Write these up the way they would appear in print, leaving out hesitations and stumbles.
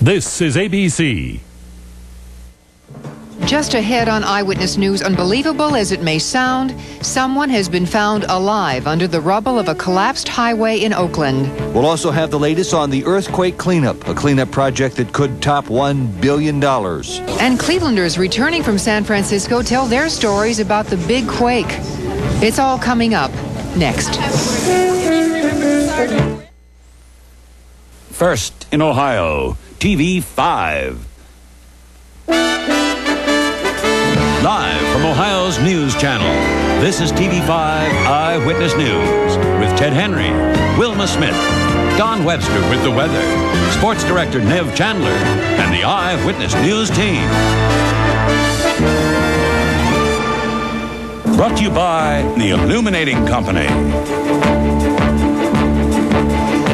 This is ABC. Just ahead on Eyewitness News, unbelievable as it may sound, someone has been found alive under the rubble of a collapsed highway in Oakland. We'll also have the latest on the earthquake cleanup, a cleanup project that could top $1 billion. And Clevelanders returning from San Francisco tell their stories about the big quake. It's all coming up next. First in Ohio, TV5. Live from Ohio's News Channel, this is TV5 Eyewitness News with Ted Henry, Wilma Smith, Don Webster with the weather, Sports Director Nev Chandler, and the Eyewitness News team. Brought to you by the Illuminating Company.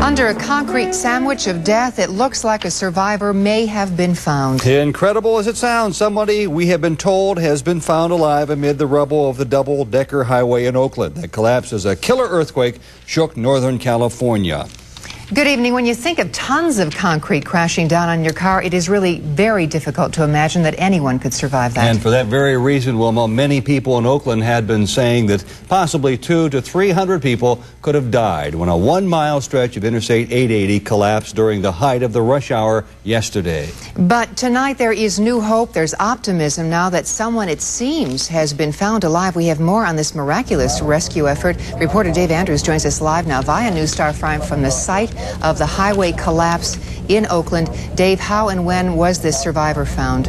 Under a concrete sandwich of death, it looks like a survivor may have been found. Incredible as it sounds, somebody we have been told has been found alive amid the rubble of the double-decker highway in Oakland that collapsed as a killer earthquake shook Northern California. Good evening. When you think of tons of concrete crashing down on your car, it is really very difficult to imagine that anyone could survive that. And for that very reason, Wilma, many people in Oakland had been saying that possibly 200 to 300 people could have died when a 1-mile stretch of Interstate 880 collapsed during the height of the rush hour yesterday. But tonight there is new hope. There's optimism now that someone, it seems, has been found alive. We have more on this miraculous rescue effort. Reporter Dave Andrews joins us live now via News Star Prime from the site of the highway collapse in Oakland. Dave, how and when was this survivor found?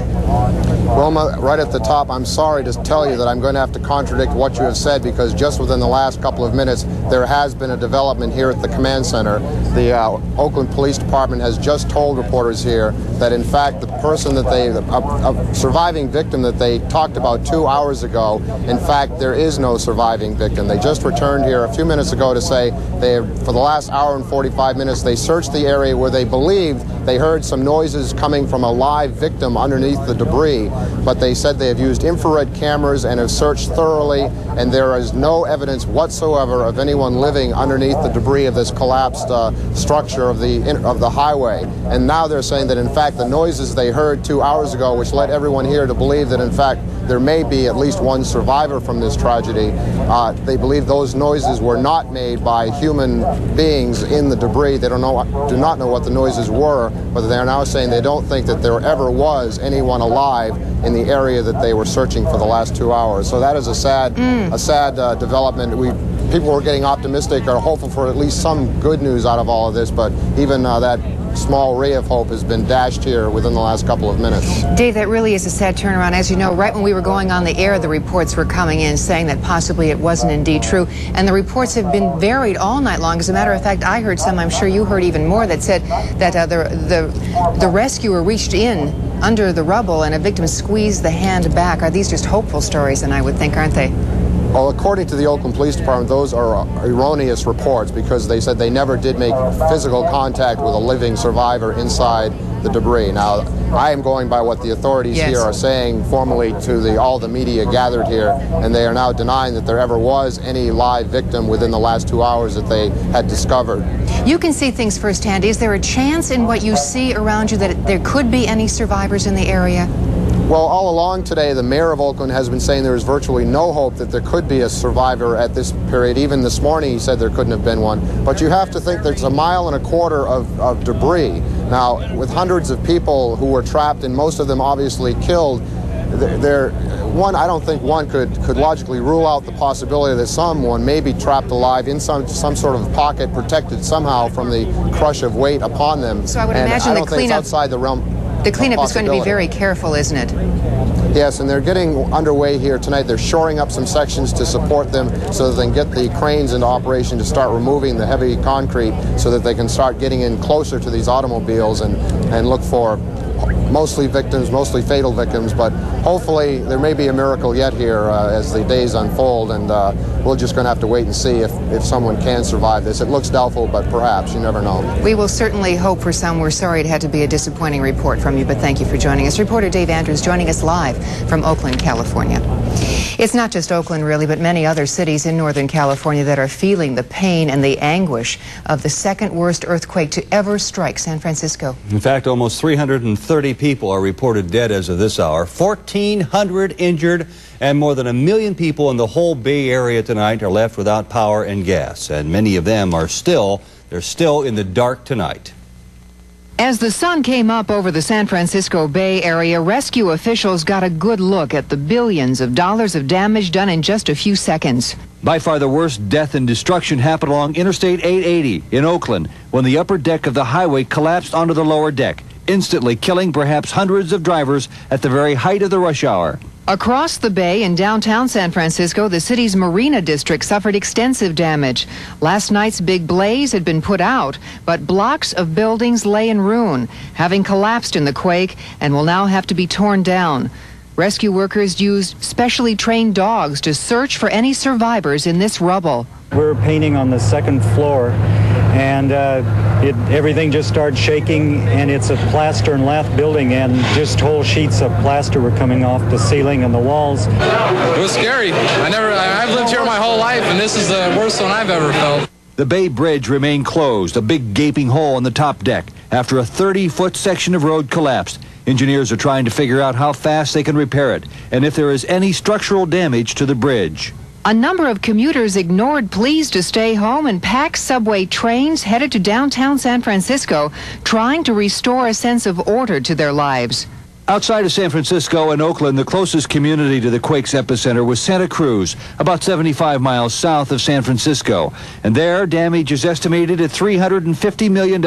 Wilma, right at the top, I'm sorry to tell you that I'm going to have to contradict what you have said, because just within the last couple of minutes, there has been a development here at the command center. The Oakland Police Department has just told reporters here that, in fact, the person that a surviving victim that they talked about 2 hours ago, in fact, there is no surviving victim. They just returned here a few minutes ago to say for the last hour and 45 minutes, they searched the area where they believed they heard some noises coming from a live victim underneath the debris, but they said they have used infrared cameras and have searched thoroughly, and there is no evidence whatsoever of anyone living underneath the debris of this collapsed structure of the highway. And now they're saying that, in fact, the noises they heard 2 hours ago, which led everyone here to believe that, in fact, there may be at least one survivor from this tragedy, they believe those noises were not made by human beings in the debris. They do not know what the noises were, but they are now saying they don't think that there ever was anyone alive in the area that they were searching for the last 2 hours. So that is a sad development. People were getting optimistic or hopeful for at least some good news out of all of this, but even that small ray of hope has been dashed here within the last couple of minutes. Dave, that really is a sad turnaround. As you know, right when we were going on the air, the reports were coming in saying that possibly it wasn't indeed true. And the reports have been varied all night long. As a matter of fact, I heard some, I'm sure you heard even more, that said that the rescuer reached in under the rubble and a victim squeezed the hand back. Are these just hopeful stories, and I would think, aren't they? Well, according to the Oakland Police Department, those are erroneous reports, because they said they never did make physical contact with a living survivor inside the debris. Now, I am going by what the authorities here are saying formally to all the media gathered here, and they are now denying that there ever was any live victim within the last 2 hours that they had discovered. You can see things firsthand. Is there a chance in what you see around you that there could be any survivors in the area? Well, all along today, the mayor of Oakland has been saying there is virtually no hope that there could be a survivor at this period. Even this morning, he said there couldn't have been one. But you have to think there's 1.25 miles of debris. Now, with hundreds of people who were trapped, and most of them obviously killed, I don't think one could logically rule out the possibility that someone may be trapped alive in some sort of pocket, protected somehow from the crush of weight upon them. So I would imagine the cleanup, outside the realm. The cleanup is going to be very careful, isn't it? Yes, and they're getting underway here tonight. They're shoring up some sections to support them so that they can get the cranes into operation to start removing the heavy concrete so that they can start getting in closer to these automobiles and look for mostly victims, mostly fatal victims, but hopefully there may be a miracle yet here as the days unfold, and we're just going to have to wait and see if someone can survive this. It looks doubtful, but perhaps, you never know. We will certainly hope for some. We're sorry it had to be a disappointing report from you, but thank you for joining us. Reporter Dave Andrews joining us live from Oakland, California. It's not just Oakland, really, but many other cities in Northern California that are feeling the pain and the anguish of the second worst earthquake to ever strike San Francisco. In fact, almost 330 people are reported dead as of this hour, 1,400 injured, and more than 1 million people in the whole Bay Area tonight are left without power and gas, and many of them are still in the dark tonight. As the sun came up over the San Francisco Bay Area, rescue officials got a good look at the billions of dollars of damage done in just a few seconds. By far the worst death and destruction happened along Interstate 880 in Oakland when the upper deck of the highway collapsed onto the lower deck, instantly killing perhaps hundreds of drivers at the very height of the rush hour. Across the bay in downtown San Francisco, the city's Marina District suffered extensive damage. Last night's big blaze had been put out, but blocks of buildings lay in ruin, having collapsed in the quake and will now have to be torn down. Rescue workers used specially trained dogs to search for any survivors in this rubble. We're painting on the second floor, and everything just started shaking, and it's a plaster and lath building, and just whole sheets of plaster were coming off the ceiling and the walls. It was scary. I've lived here my whole life, and this is the worst one I've ever felt. The Bay Bridge remained closed, a big gaping hole in the top deck, after a 30-foot section of road collapsed. Engineers are trying to figure out how fast they can repair it, and if there is any structural damage to the bridge. A number of commuters ignored pleas to stay home and packed subway trains headed to downtown San Francisco, trying to restore a sense of order to their lives. Outside of San Francisco and Oakland, the closest community to the quake's epicenter was Santa Cruz, about 75 miles south of San Francisco. And there, damage is estimated at $350 million.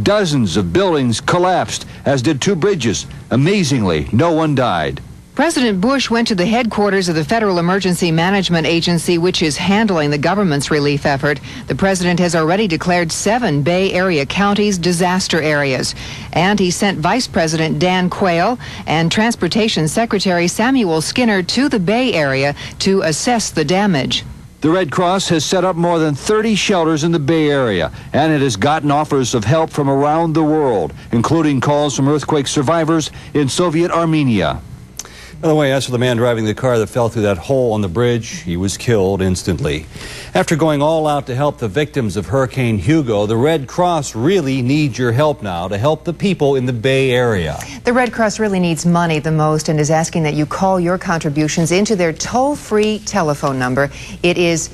Dozens of buildings collapsed, as did 2 bridges. Amazingly, no one died. President Bush went to the headquarters of the Federal Emergency Management Agency, which is handling the government's relief effort. The president has already declared 7 Bay Area counties disaster areas. And he sent Vice President Dan Quayle and Transportation Secretary Samuel Skinner to the Bay Area to assess the damage. The Red Cross has set up more than 30 shelters in the Bay Area, and it has gotten offers of help from around the world, including calls from earthquake survivors in Soviet Armenia. By the way, as for the man driving the car that fell through that hole on the bridge, he was killed instantly. After going all out to help the victims of Hurricane Hugo, the Red Cross really needs your help now to help the people in the Bay Area. The Red Cross really needs money the most and is asking that you call your contributions into their toll-free telephone number. It is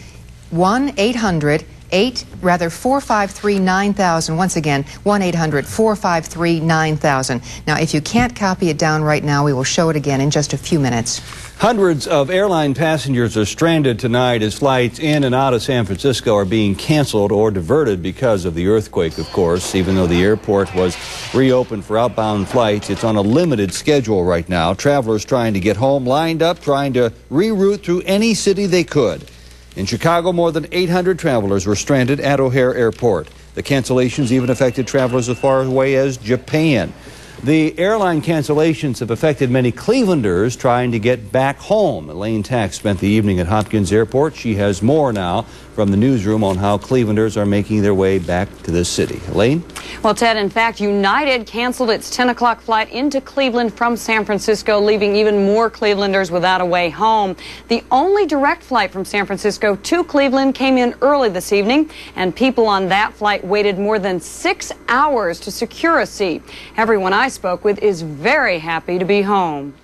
1-800-453-9000. Once again, 1-800-453-9000. Now, if you can't copy it down right now, we will show it again in just a few minutes. Hundreds of airline passengers are stranded tonight as flights in and out of San Francisco are being canceled or diverted because of the earthquake, of course. Even though the airport was reopened for outbound flights, it's on a limited schedule right now. Travelers trying to get home lined up, trying to reroute through any city they could. In Chicago, more than 800 travelers were stranded at O'Hare Airport. The cancellations even affected travelers as far away as Japan. The airline cancellations have affected many Clevelanders trying to get back home. Elaine Tack spent the evening at Hopkins Airport. She has more now from the newsroom on how Clevelanders are making their way back to the city. Elaine? Well, Ted, in fact, United canceled its 10 o'clock flight into Cleveland from San Francisco, leaving even more Clevelanders without a way home. The only direct flight from San Francisco to Cleveland came in early this evening, and people on that flight waited more than 6 hours to secure a seat. Everyone I spoke with is very happy to be home.